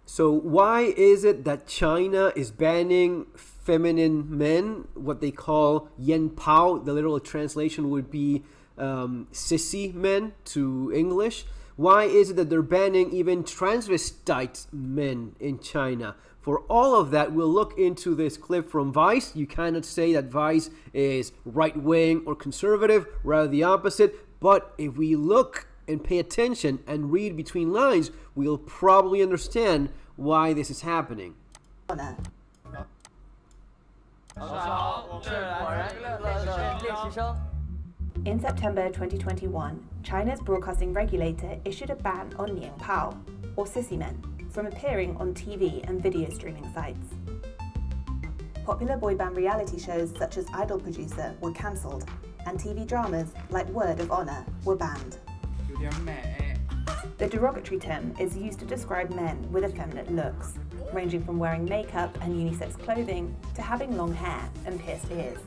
So why is it that China is banning feminine men, what they call yen pao? The literal translation would be sissy men to English. Why is it that they're banning even transvestite men in China? For all of that, we'll look into this clip from Vice. You cannot say that Vice is right-wing or conservative, rather the opposite. But if we look and pay attention and read between lines, we'll probably understand why this is happening. In September 2021, China's broadcasting regulator issued a ban on Nian Pao, or sissy men, from appearing on TV and video streaming sites. Popular boy band reality shows such as Idol Producer were cancelled, and TV dramas like Word of Honor were banned. The derogatory term is used to describe men with effeminate looks, ranging from wearing makeup and unisex clothing to having long hair and pierced ears.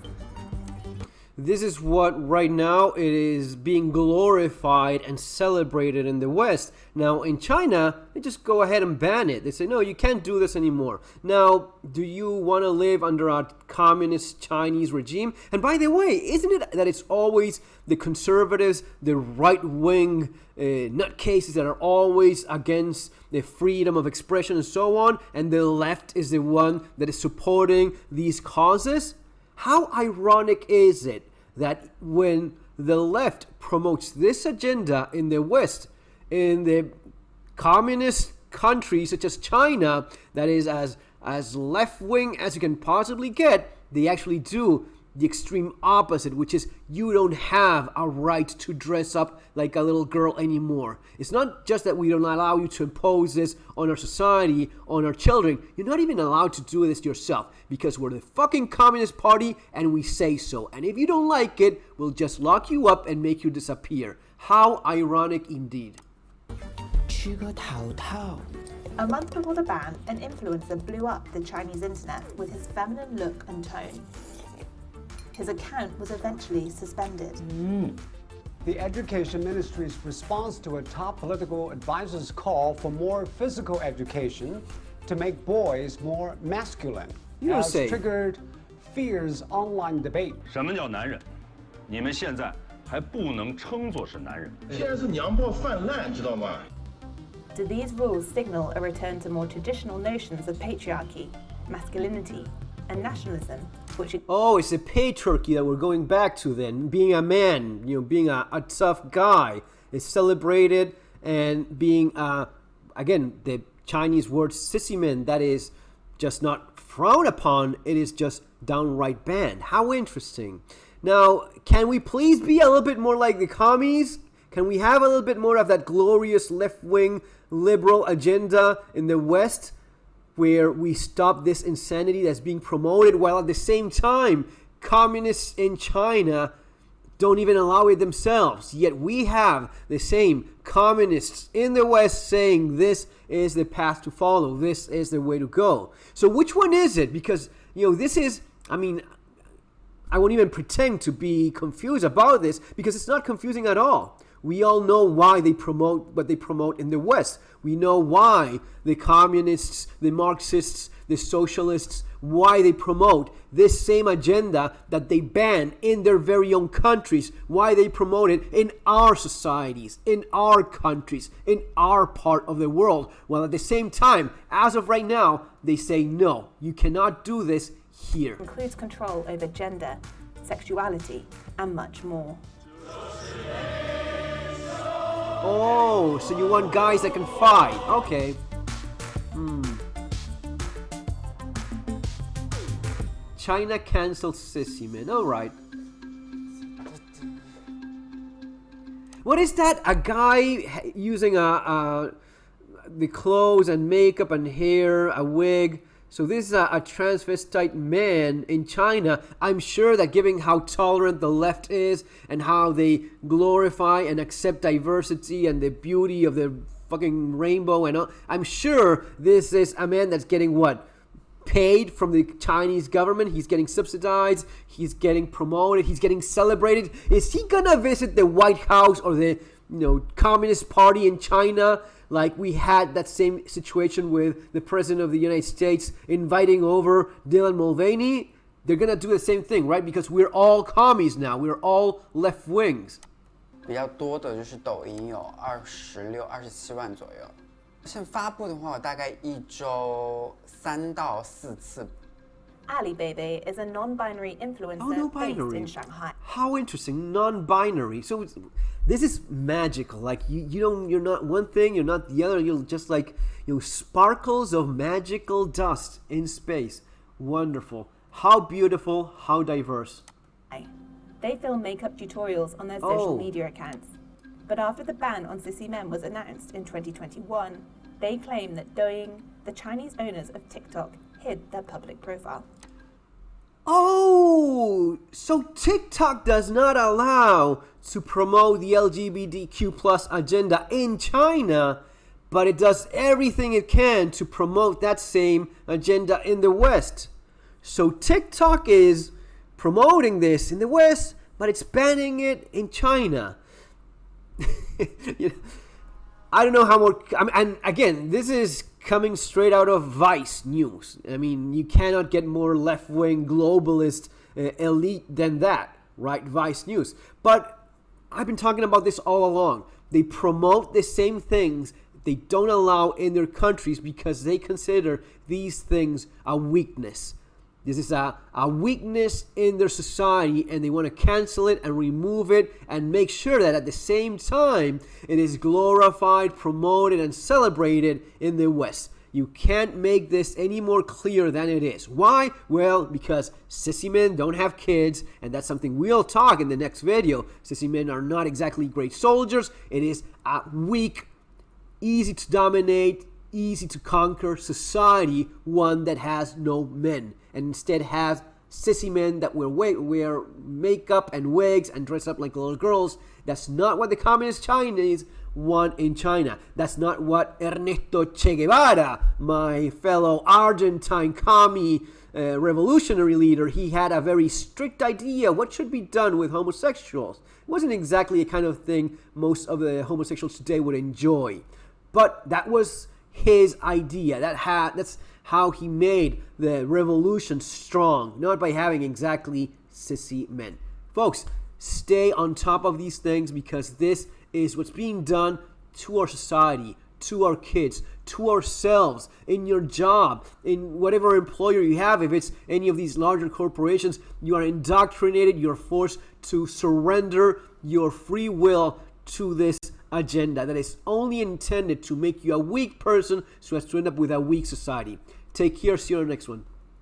This is what right now it is being glorified and celebrated in the West. Now in China, they just go ahead and ban it. They say, no, you can't do this anymore. Now, do you want to live under a communist Chinese regime? And by the way, isn't it that it's always the conservatives, the right-wing nutcases that are always against the freedom of expression and so on, and the left is the one that is supporting these causes? How ironic is it that when the left promotes this agenda in the West, in the communist countries such as China, that is as left-wing as you can possibly get, they actually do the extreme opposite, which is you don't have a right to dress up like a little girl anymore. It's not just that we don't allow you to impose this on our society, on our children. You're not even allowed to do this yourself because we're the fucking Communist Party and we say so. And if you don't like it, we'll just lock you up and make you disappear. How ironic indeed. A month before the ban, an influencer blew up the Chinese internet with his feminine look and tone. His account was eventually suspended. The Education Ministry's response to a top political advisor's call for more physical education to make boys more masculine has triggered fierce online debate. 什么叫男人？你们现在还不能称作是男人。现在是娘炮泛滥，知道吗？ Do these rules signal a return to more traditional notions of patriarchy, masculinity, and nationalism? Oh, it's the patriarchy that we're going back to then. Being a man, being a tough guy is celebrated, and being, again, the Chinese word sissy men, that is just not frowned upon, it is just downright banned. How interesting. Now, can we please be a little bit more like the commies? Can we have a little bit more of that glorious left-wing liberal agenda in the West, where we stop this insanity that's being promoted, while at the same time, communists in China don't even allow it themselves. Yet we have the same communists in the West saying this is the path to follow, this is the way to go. So which one is it? Because, this is, I won't even pretend to be confused about this, because it's not confusing at all. We all know why they promote what they promote in the West. We know why the communists, the Marxists, the socialists, why they promote this same agenda that they ban in their very own countries, why they promote it in our societies, in our countries, in our part of the world. While at the same time, as of right now, they say, no, you cannot do this here. It includes control over gender, sexuality, and much more. Oh, so you want guys that can fight. Okay. China cancelled sissy men. All right. What is that? A guy using the clothes and makeup and hair, a wig. So this is a transvestite man in China. I'm sure that given how tolerant the left is and how they glorify and accept diversity and the beauty of the fucking rainbow and all, I'm sure this is a man that's getting what? Paid from the Chinese government. He's getting subsidized. He's getting promoted. He's getting celebrated. Is he gonna visit the White House or the Communist Party in China, like we had that same situation with the President of the United States inviting over Dylan Mulvaney. They're going to do the same thing, right? Because we're all commies now. We're all left wings. 比较多的就是抖音有26、27万左右。像发布的话，我大概1周3到4次。Alibaba is a non-binary influencer based in Shanghai. How interesting, non-binary. So this is magical. Like you're not one thing, you're not the other. You're just like sparkles of magical dust in space. Wonderful. How beautiful, how diverse. They film makeup tutorials on their social media accounts. But after the ban on sissy men was announced in 2021, they claim that Douyin, the Chinese owners of TikTok, hid their public profile. Oh, so TikTok does not allow to promote the LGBTQ plus agenda in China, but it does everything it can to promote that same agenda in the West. So TikTok is promoting this in the West, but it's banning it in China. I don't know how more. And again, this is coming straight out of Vice News. I mean, you cannot get more left-wing globalist elite than that, right? Vice News. But I've been talking about this all along. They promote the same things they don't allow in their countries because they consider these things a weakness. This is a weakness in their society, and they want to cancel it and remove it and make sure that at the same time it is glorified, promoted, and celebrated in the West. You can't make this any more clear than it is. Why? Well, because sissy men don't have kids, and that's something we'll talk in the next video. Sissy men are not exactly great soldiers. It is a weak, easy to dominate, easy to conquer society, one that has no men, and instead has sissy men that wear makeup and wigs and dress up like little girls. That's not what the communist Chinese want in China. That's not what Ernesto Che Guevara, my fellow Argentine commie revolutionary leader, he had a very strict idea what should be done with homosexuals. It wasn't exactly a kind of thing most of the homosexuals today would enjoy, but that was his idea. That's how he made the revolution strong, not by having exactly sissy men. Folks, stay on top of these things because this is what's being done to our society, to our kids, to ourselves, in your job, in whatever employer you have. If it's any of these larger corporations, you are indoctrinated, you're forced to surrender your free will to this agenda that is only intended to make you a weak person so as to end up with a weak society. Take care. See you on the next one.